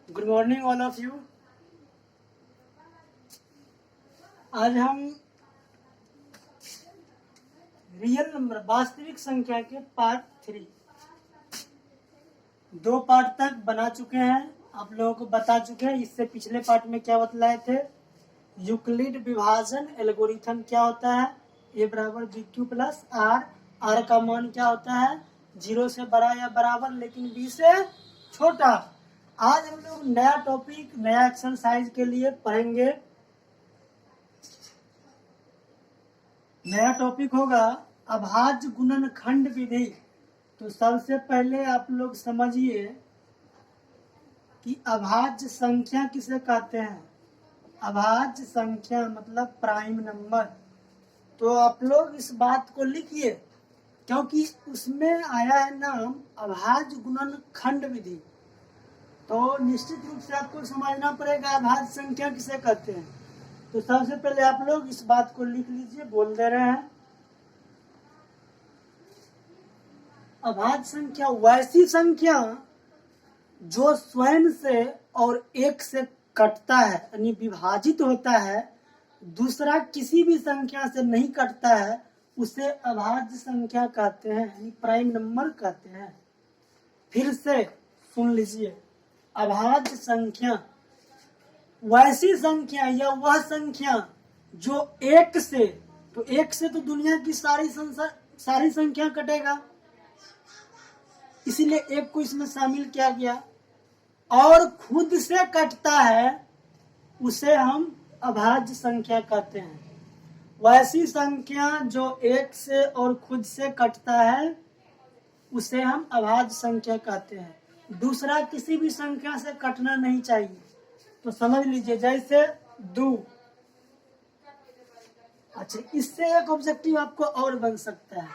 Good morning all of you. आज हम real number वास्तविक संख्या के पार्ट 3 2 पार्ट तक बना चुके हैं। आप लोगों को बता चुके हैं। इससे पिछले पार्ट में क्या बतलाए थे, यूक्लिड विभाजन एल्गोरिथम क्या होता है, a बराबर बी क्यू प्लस आर का मान क्या होता है, 0 से बड़ा या बराबर लेकिन b से छोटा। आज हम लोग नया टॉपिक नया एक्सरसाइज के लिए पढ़ेंगे। नया टॉपिक होगा अभाज्य गुणनखंड विधि। तो सबसे पहले आप लोग समझिए कि अभाज्य संख्या किसे कहते हैं। अभाज्य संख्या मतलब प्राइम नंबर। तो आप लोग इस बात को लिखिए क्योंकि उसमें आया है नाम अभाज्य गुणनखंड विधि। तो निश्चित रूप से आपको समझना पड़ेगा अभाज्य संख्या किसे कहते हैं। तो सबसे पहले आप लोग इस बात को लिख लीजिए, बोल दे रहे हैं। अभाज्य संख्या वैसी संख्या जो स्वयं से और एक से कटता है यानी विभाजित होता है, दूसरा किसी भी संख्या से नहीं कटता है, उसे अभाज्य संख्या कहते हैं यानी प्राइम नंबर कहते हैं। फिर से सुन लीजिए, अभाज्य संख्या वैसी संख्या या वह संख्या जो एक से, तो एक से तो दुनिया की सारी संख्या कटेगा, इसीलिए एक को इसमें शामिल किया गया, और खुद से कटता है उसे हम अभाज्य संख्या कहते हैं। वैसी संख्या जो एक से और खुद से कटता है उसे हम अभाज्य संख्या कहते हैं। दूसरा किसी भी संख्या से कटना नहीं चाहिए। तो समझ लीजिए जैसे 2। अच्छा, इससे एक ऑब्जेक्टिव आपको और बन सकता है।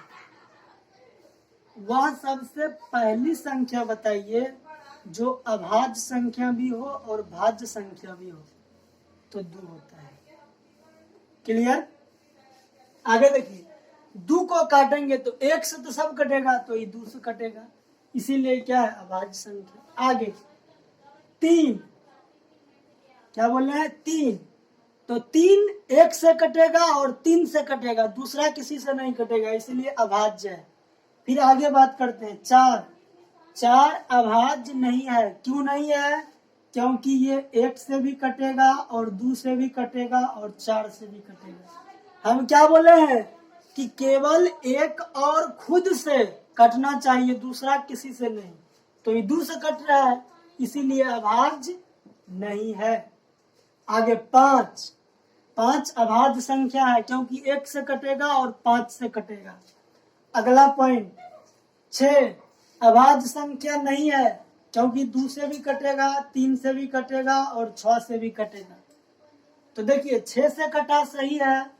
वह सबसे पहली संख्या बताइए जो अभाज्य संख्या भी हो और भाज्य संख्या भी हो। तो 2 होता है। क्लियर? आगे देखिए, 2 को काटेंगे तो 1 से तो सब कटेगा, तो ये 2 से कटेगा, इसीलिए क्या है अभाज्य संख्या। आगे 3, क्या बोल रहे हैं 3, तो 3 1 से कटेगा और 3 से कटेगा, दूसरा किसी से नहीं कटेगा, इसलिए अभाज्य है। फिर आगे बात करते हैं 4 अभाज्य नहीं है। क्यों नहीं है? क्योंकि ये 1 से भी कटेगा और 2 से भी कटेगा और 4 से भी कटेगा। हम क्या बोले हैं कि केवल एक और खुद से कटना चाहिए, दूसरा किसी से नहीं। तो ये 2 से कट रहा है, इसीलिए अभाज्य नहीं है। आगे 5 अभाज्य संख्या है क्योंकि 1 से कटेगा और 5 से कटेगा। अगला पॉइंट 6 अभाज्य संख्या नहीं है क्योंकि 2 से भी कटेगा, 3 से भी कटेगा और 6 से भी कटेगा। तो देखिए 6 से कटा सही है,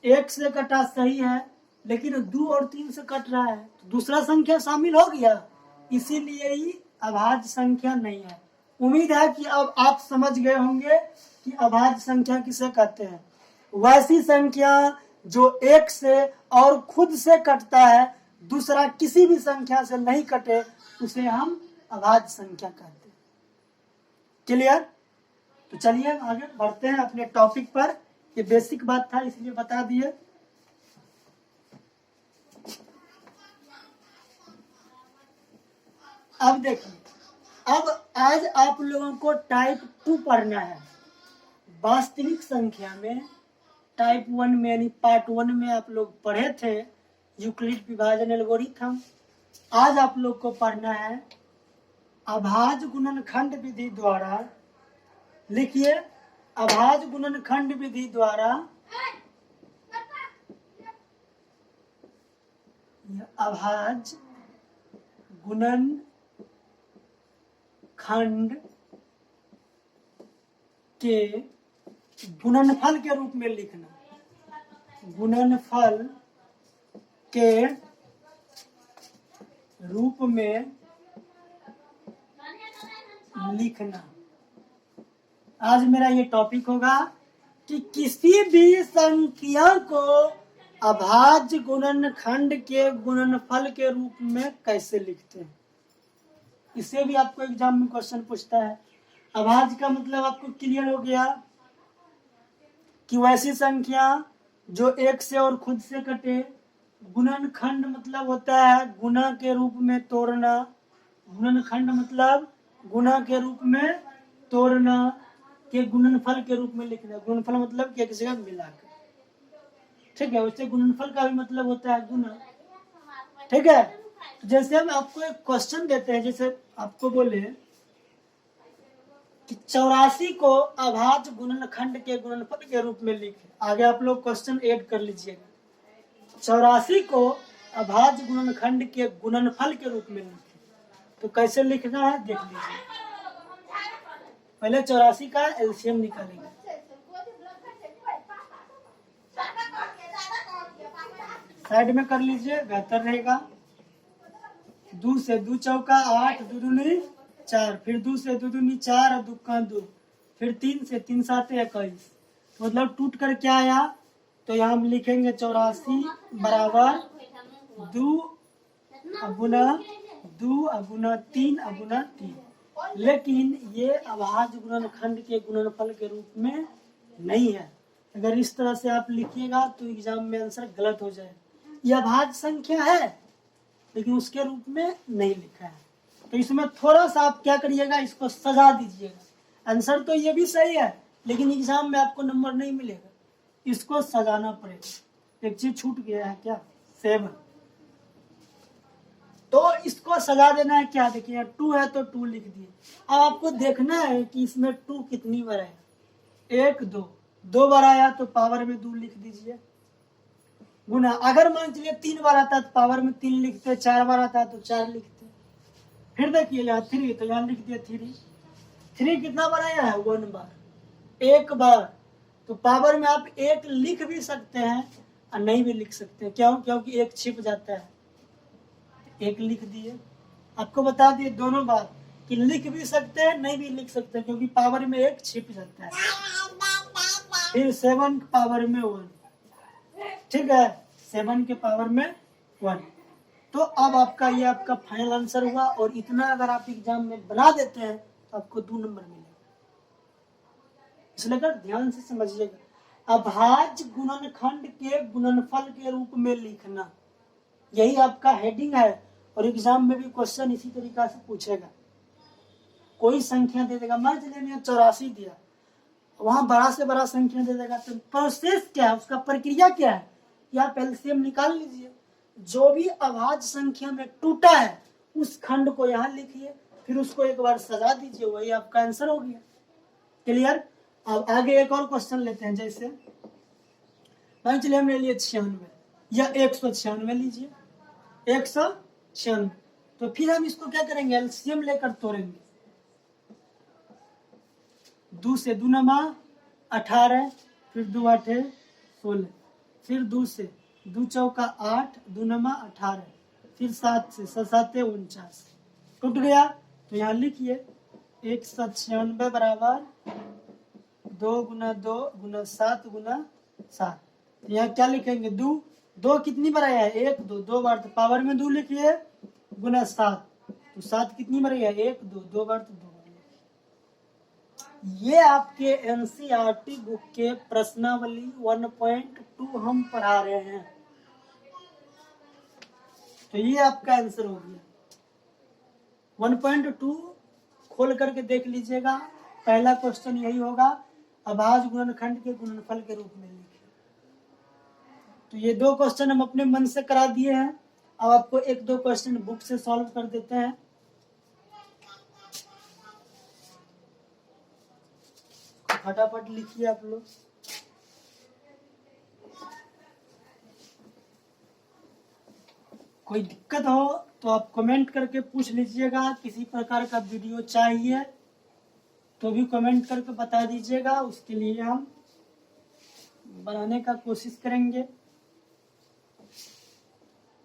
1 से कटा सही है, लेकिन 2 और 3 से कट रहा है, तो दूसरा संख्या शामिल हो गया, इसीलिए ही अभाज्य संख्या नहीं है। उम्मीद है कि अब आप समझ गए होंगे कि अभाज्य संख्या किसे कहते हैं। वैसी संख्या जो एक से और खुद से कटता है, दूसरा किसी भी संख्या से नहीं कटे, उसे हम अभाज्य संख्या कहते हैं। क्लियर? तो चलिए आगे बढ़ते हैं अपने टॉपिक पर। ये बेसिक बात था इसलिए बता दिए। अब देखिए, अब आज आप लोगों को टाइप 2 पढ़ना है। वास्तविक संख्या में टाइप 1 में यानी पार्ट 1 में आप लोग पढ़े थे यूक्लिड विभाजन एल्गोरिथम। आज आप लोग को पढ़ना है अभाज्य गुणनखंड विधि द्वारा। लिखिए, अभाज्य गुणनखंड विधि द्वारा अभाज्य गुणनखंड के गुणनफल के रूप में लिखना। गुणनफल के रूप में लिखना। आज मेरा ये टॉपिक होगा कि किसी भी संख्या को अभाज्य गुणनखंड के गुणनफल के रूप में कैसे लिखते हैं। इसे भी आपको एग्जाम में क्वेश्चन पूछता है। अभाज्य का मतलब आपको क्लियर हो गया कि वैसी संख्या जो एक से और खुद से कटे। गुणनखंड मतलब होता है गुणा के रूप में तोड़ना। गुणनखंड मतलब गुणा के रूप में तोड़ना के गुणनफल के रूप में लिखना। गुणनफल मतलब कि एक जगह मिलाकर, ठीक है। उससे गुणनफल का भी मतलब होता है गुना, ठीक है। तो जैसे हम आपको एक क्वेश्चन देते हैं, जैसे आपको बोले कि 84 को अभाज्य गुणनखंड के गुणनफल के रूप में लिखे। आगे आप लोग क्वेश्चन ऐड कर लीजिएगा। 84 को अभाज्य गुणनखंड के गुणनफल के रूप में लिखे, तो कैसे लिखना है देख लीजिए। पहले 84 का एलसीएम निकालेंगे। साइड में कर लीजिए, बेहतर रहेगा। 2 से 2 चौका 8, 2 दूनी 4, फिर 2 से 2 दूनी 4 और 2 का 2, फिर 3 से 3 7 21, मतलब टूट कर क्या आया, तो यहाँ हम लिखेंगे 84 बराबर 2 अगुना 2 अगुना 3 अगुना 3। लेकिन ये अभाज्य गुणनखंड के गुणनफल के रूप में नहीं है। अगर इस तरह से आप लिखिएगा तो एग्जाम में आंसर गलत हो जाए। यह अभाज्य संख्या है लेकिन उसके रूप में नहीं लिखा है, तो इसमें थोड़ा सा आप क्या करिएगा, इसको सजा दीजिएगा। आंसर तो ये भी सही है लेकिन एग्जाम में आपको नंबर नहीं मिलेगा, इसको सजाना पड़ेगा। एक चीज छूट गया है क्या, 7, तो इसको सजा देना है। क्या देखिए 2 है तो 2 लिख दिए। अब आपको देखना है कि इसमें 2 कितनी बार आया, 1 2 बार आया तो पावर में 2 लिख दीजिए। गुना अगर मान चलिए 3 बार आता है तो पावर में 3 लिखते, 4 बार आता है तो 4 लिखते। फिर देखिए यहाँ 3, तो यहाँ लिख दिया 3 कितना बार आया है, 1 बार, 1 बार, तो पावर में आप 1 लिख भी सकते हैं और नहीं भी लिख सकते हैं। क्यों, क्योंकि 1 छिप जाता है, 1 लिख दिए। आपको बता दिए दोनों बात कि लिख भी सकते हैं नहीं भी लिख सकते हैं, क्योंकि पावर में 1 छिप जाता है। फिर 7 पावर में 1, ठीक है, 7 के पावर में 1। तो अब आपका ये आपका फाइनल आंसर हुआ, और इतना अगर आप एग्जाम में बना देते हैं तो आपको 2 नंबर मिलेगा। इसलिए ध्यान से समझिएगा, अभाज्य गुणनखंड के गुणनफल के रूप में लिखना, यही आपका हेडिंग है। और एग्जाम में भी क्वेश्चन इसी तरीका से पूछेगा। कोई संख्या दे देगा, मान चलिए 84 दिया, वहां बड़ा से बड़ा संख्या दे देगा, तो प्रोसेस क्या है, उसका प्रक्रिया क्या है, या आप एलसीएम निकाल लीजिए। जो भी अभाज्य संख्या में टूटा है उस खंड को यहाँ लिखिए, फिर उसको एक बार सजा दीजिए, वही आपका आंसर हो गया। क्लियर। अब आगे एक और क्वेश्चन लेते हैं। जैसे मान चलिए हमने लिए 96 या 196 लीजिए, 196, तो फिर हम इसको क्या करेंगे, एलसीएम लेकर तोड़ेंगे। 2 से 2 नमा 18, फिर 2 8 16, फिर 2 से 2 चौका 8, 2 नमा 18, फिर 7 से 7 49, टूट गया। तो यहाँ लिखिए 196 बराबर 2 गुना 2 गुना 7 गुना 7। यहाँ क्या लिखेंगे, 2 कितनी बार आया है, 1 2 बार, तो पावर में 2 लिखिए, गुना 7, तो 7 कितनी बार आया है, 1 2 बार, तो 2 बार। ये आपके एनसीईआरटी बुक के प्रश्नावली 1.2 हम पढ़ा रहे हैं, तो ये आपका आंसर हो गया। 1.2 खोल करके देख लीजिएगा, पहला क्वेश्चन यही होगा, अभाज्य गुणनखंड के गुणनफल के रूप में लिखे। तो ये 2 क्वेश्चन हम अपने मन से करा दिए हैं। अब आपको 1-2 क्वेश्चन बुक से सॉल्व कर देते हैं। फटाफट लिखिए आप लोग। कोई दिक्कत हो तो आप कमेंट करके पूछ लीजिएगा। किसी प्रकार का वीडियो चाहिए तो भी कमेंट करके बता दीजिएगा, उसके लिए हम बनाने का कोशिश करेंगे।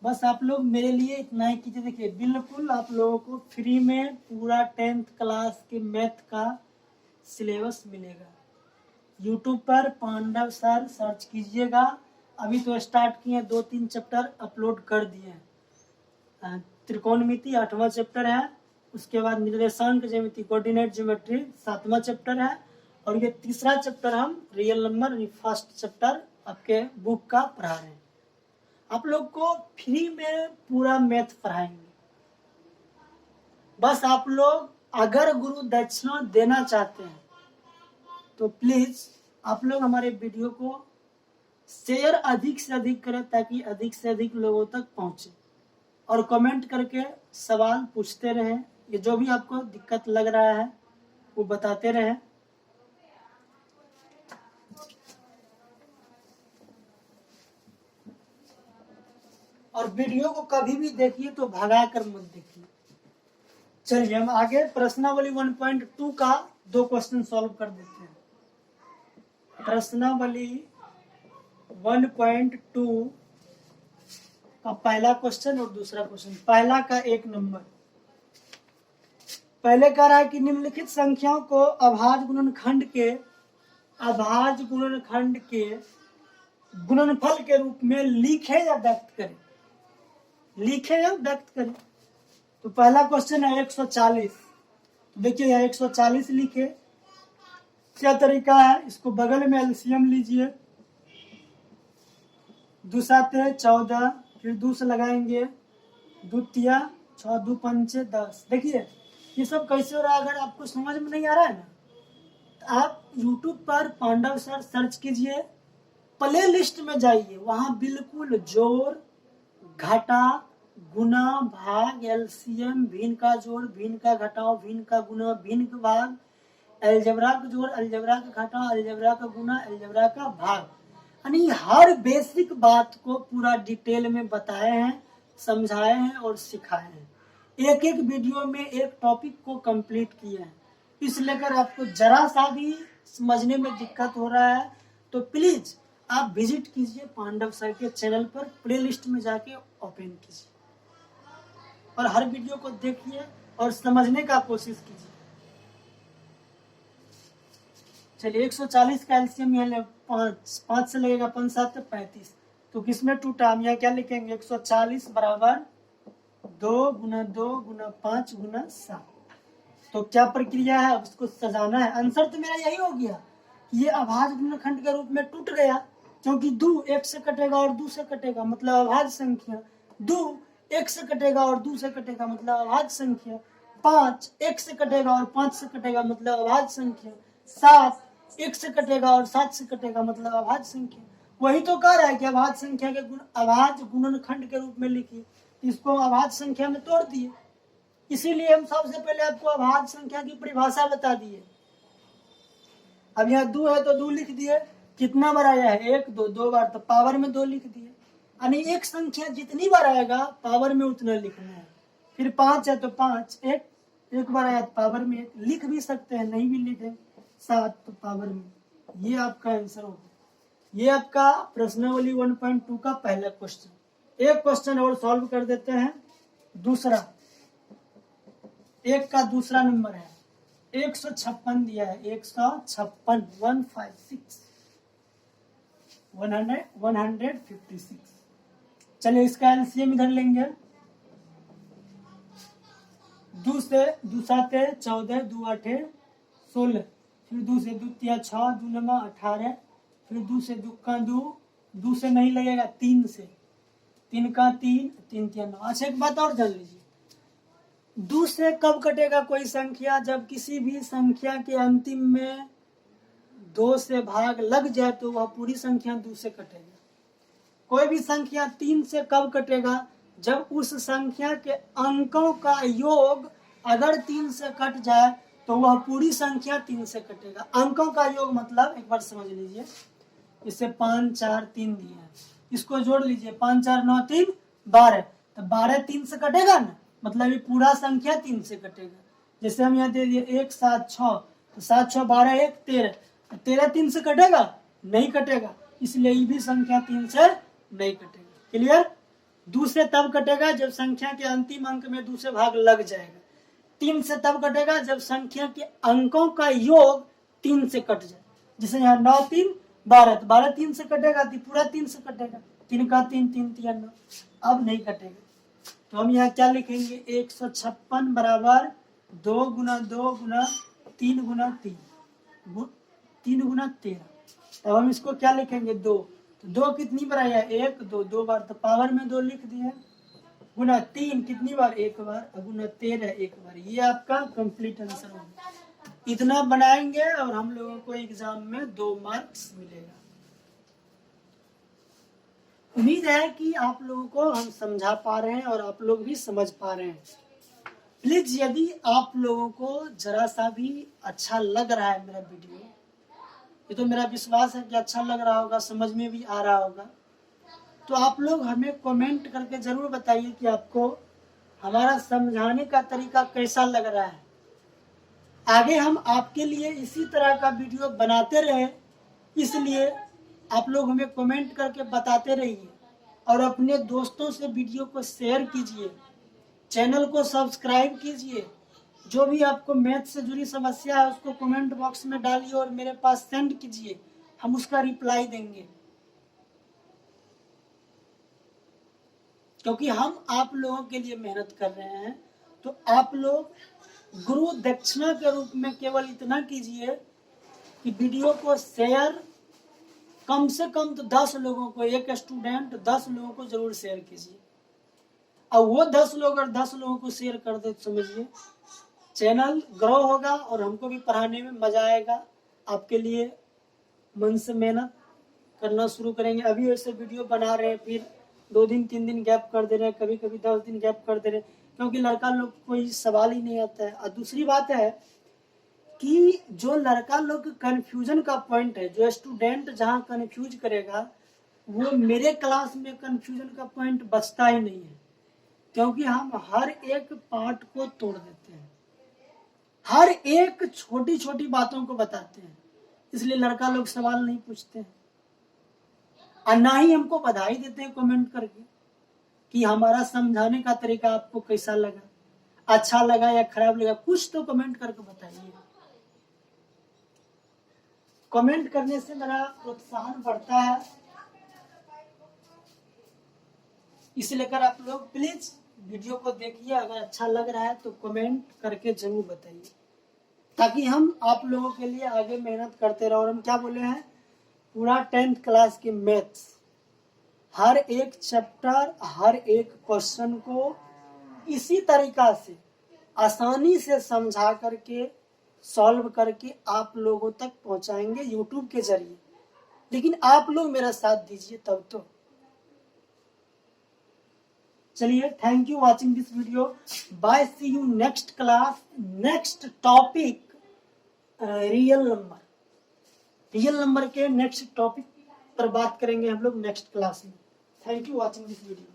बस आप लोग मेरे लिए इतना ही कीजिए। देखिए बिल्कुल आप लोगों को फ्री में पूरा 10th क्लास के मैथ का सिलेबस मिलेगा। YouTube पर पांडव सर सर्च कीजिएगा। अभी तो स्टार्ट किए, 2-3 चैप्टर अपलोड कर दिए हैं। त्रिकोणमिति 8वां चैप्टर है, उसके बाद निर्देशांक ज्यामिति कोऑर्डिनेट ज्योमेट्री 7वां चैप्टर है, और ये तीसरा चैप्टर हम रियल नंबर फर्स्ट चैप्टर आपके बुक का पढ़ा रहे हैं। आप लोग को फ्री में पूरा मैथ पढ़ाएंगे। बस आप लोग अगर गुरु दक्षिणा देना चाहते हैं तो प्लीज आप लोग हमारे वीडियो को शेयर अधिक से अधिक करें ताकि अधिक से अधिक लोगों तक पहुंचे, और कमेंट करके सवाल पूछते रहें। ये जो भी आपको दिक्कत लग रहा है वो बताते रहें। और वीडियो को कभी भी देखिए तो भगा कर मत देखिए। चलिए हम आगे प्रश्नावली 1.2 का 2 क्वेश्चन सॉल्व कर देते हैं। प्रश्नावली 1.2 का पहला क्वेश्चन और दूसरा क्वेश्चन। पहला का 1 नंबर। पहले कह रहा है कि निम्नलिखित संख्याओं को अभाज्य गुणनखंड के गुणनफल के रूप में लिखे या व्यक्त करें। लिखे या व्यक्त करें। तो पहला क्वेश्चन है 140। तो देखिए यहाँ 140 लिखे। क्या तरीका है, इसको बगल में एलसीएम लीजिए। 2 7 14, फिर 2 से लगाएंगे 2 तिया 6 2 5 10। देखिए ये सब कैसे हो रहा है। अगर आपको समझ में नहीं आ रहा है ना तो आप YouTube पर पांडव सर सर्च कीजिए, प्ले लिस्ट में जाइए, वहां बिल्कुल जोड़ घटा गुना भाग एलसीएम भिन्न का जोड़ भिन्न का घटाओ भिन्न का गुना भिन्न का भाग अलजेब्रा का जोड़ अलजेब्रा का घटाओ अलजेब्रा का गुना अलजेब्रा का भाग, यानी हर बेसिक बात को पूरा डिटेल में बताए हैं, समझाए हैं और सिखाए हैं। एक एक वीडियो में एक टॉपिक को कंप्लीट किए हैं। इसलिए अगर आपको जरा सा भी समझने में दिक्कत हो रहा है तो प्लीज आप विजिट कीजिए पांडव सर के चैनल पर, प्लेलिस्ट में जाके ओपन कीजिए और हर वीडियो को देखिए और समझने का कोशिश कीजिए। चलिए 140 का एलसीएम यहाँ 5 से लगेगा 5 7 35। तो किसमें टूटा, हम यहाँ क्या लिखेंगे 140 बराबर 2 गुना 2 गुना 5 गुना 7। तो क्या प्रक्रिया है, अब इसको सजाना है। आंसर तो मेरा यही हो गया, ये अभाज्य गुणनखंड के रूप में टूट गया, क्योंकि 2 1 से कटेगा और 2 से कटेगा मतलब अभाज्य संख्या। 2 1 से कटेगा और 2 से कटेगा मतलब अभाज्य संख्या। 5 1 से कटेगा और 5 से कटेगा मतलब अभाज्य संख्या। 7 1 से कटेगा और 7 से कटेगा मतलब अभाज्य संख्या। वही तो कह रहा है कि अभाज्य संख्या के अभाज्य गुणनखंड के रूप में लिखिए, इसको अभाज्य संख्या में तोड़ दिए। इसीलिए हम सबसे पहले आपको अभाज्य संख्या की परिभाषा बता दिए। अब यहाँ 2 है तो 2 लिख दिए। कितना बार आया है 1 2 2 बार, तो पावर में 2 लिख दिए। यानी एक संख्या जितनी बार आएगा पावर में उतना लिखना है। फिर 5 है तो 5 एक बार आया तो पावर में 1 लिख भी सकते हैं, नहीं भी लिखे। 7 तो पावर में। ये आपका आंसर होगा। ये आपका प्रश्नावली 1.2 का पहला क्वेश्चन। एक क्वेश्चन और सॉल्व कर देते हैं। दूसरा 1 का दूसरा नंबर है 156 दिया है। 156 156। चलिए इसका एलसीएम इधर लेंगे। 2 से 2 7 14 2 8 16, फिर 2 से 2 तिया 6 2 9 18, फिर 2 से 2 का 2 से नहीं लगेगा 3 से 3 का 3 3 तिया 9। अच्छा एक बात और जान लीजिए, 2 से कब कटेगा कोई संख्या, जब किसी भी संख्या के अंतिम में 2 से भाग लग जाए तो वह पूरी संख्या 2 से कटेगा। कोई भी संख्या 3 से कब कटेगा, जब उस संख्या के अंकों का योग अगर 3 से कट जाए तो वह पूरी संख्या 3 से कटेगा। अंकों का योग मतलब एक बार समझ लीजिए, इसे 5 4 3 दिया है, इसको जोड़ लीजिए 5 4 9 3 12, तो 12 3 से कटेगा ना, मतलब ये पूरा संख्या 3 से कटेगा। जैसे हम यहाँ दे दिए 1 7 6, तो 7 6 12 1 13, 13 3 से कटेगा, नहीं कटेगा, इसलिए ये भी संख्या 3 से नहीं कटेगा। क्लियर। 2 से तब कटेगा जब संख्या के अंतिम अंक में 2 से भाग लग जाएगा। 3 से तब कटेगा जब संख्या के अंकों का योग 3 से कट जाए। जैसे यहाँ 9 3 12, तो 12 3 से कटेगा तो पूरा 3 से कटेगा। 3 का 3 3 3 9, अब नहीं कटेगा। तो हम यहाँ क्या लिखेंगे 156 बराबर 2 गुना 2 गुना 3 गुना 3 गुना 13। अब हम इसको क्या लिखेंगे 2, तो 2 कितनी बार आया 1 2 2 बार, तो पावर में 2 लिख दिए, गुना 3 कितनी बार 1 बार, गुना 13 1 बार। ये आपका कंप्लीट आंसर होगा। इतना बनाएंगे और हम लोगों को एग्जाम में 2 मार्क्स मिलेगा। उम्मीद है कि आप लोगों को हम समझा पा रहे हैं और आप लोग भी समझ पा रहे हैं। प्लीज यदि आप लोगों को जरा सा भी अच्छा लग रहा है मेरा वीडियो, ये तो मेरा विश्वास है कि अच्छा लग रहा होगा, समझ में भी आ रहा होगा, तो आप लोग हमें कमेंट करके जरूर बताइए कि आपको हमारा समझाने का तरीका कैसा लग रहा है। आगे हम आपके लिए इसी तरह का वीडियो बनाते रहे, इसलिए आप लोग हमें कमेंट करके बताते रहिए और अपने दोस्तों से वीडियो को शेयर कीजिए, चैनल को सब्सक्राइब कीजिए। जो भी आपको मैथ से जुड़ी समस्या है उसको कमेंट बॉक्स में डालिए और मेरे पास सेंड कीजिए, हम उसका रिप्लाई देंगे, क्योंकि हम आप लोगों के लिए मेहनत कर रहे हैं। तो आप लोग गुरु दक्षिणा के रूप में केवल इतना कीजिए कि वीडियो को शेयर कम से कम तो 10 लोगों को, एक स्टूडेंट 10 लोगों को जरूर शेयर कीजिए। अब वो 10 लोग अगर 10 लोगों को शेयर कर दे तो समझिए चैनल ग्रो होगा और हमको भी पढ़ाने में मजा आएगा। आपके लिए मन से मेहनत करना शुरू करेंगे। अभी ऐसे वीडियो बना रहे हैं, फिर 2 दिन 3 दिन गैप कर दे रहे हैं, कभी कभी 10 दिन गैप कर दे रहे हैं, क्योंकि लड़का लोग कोई सवाल ही नहीं आता है। और दूसरी बात है कि जो लड़का लोग कंफ्यूजन का पॉइंट है, जो स्टूडेंट जहाँ कंफ्यूज करेगा वो मेरे क्लास में कंफ्यूजन का पॉइंट बचता ही नहीं है, क्योंकि हम हर एक पार्ट को तोड़ देते हैं, हर एक छोटी छोटी बातों को बताते हैं, इसलिए लड़का लोग सवाल नहीं पूछते हैं और ना ही हमको बधाई देते हैं कमेंट करके कि हमारा समझाने का तरीका आपको कैसा लगा, अच्छा लगा या खराब लगा, कुछ तो कमेंट करके बताइए। कमेंट करने से मेरा प्रोत्साहन बढ़ता है, इसे लेकर आप लोग प्लीज वीडियो को देखिए। अगर अच्छा लग रहा है तो कमेंट करके जरूर बताइए, ताकि हम आप लोगों के लिए आगे मेहनत करते रहो। और हम क्या बोले हैं, पूरा 10th क्लास की मैथ्स, हर एक चैप्टर, हर एक क्वेश्चन को इसी तरीका से आसानी से समझा करके, सॉल्व करके आप लोगों तक पहुंचाएंगे यूट्यूब के जरिए। लेकिन आप लोग मेरा साथ दीजिए तब तो। चलिए, thank you watching this video, bye, see you next class, next topic real number के नेक्स्ट टॉपिक पर बात करेंगे हम लोग नेक्स्ट क्लास में। Thank you watching this video.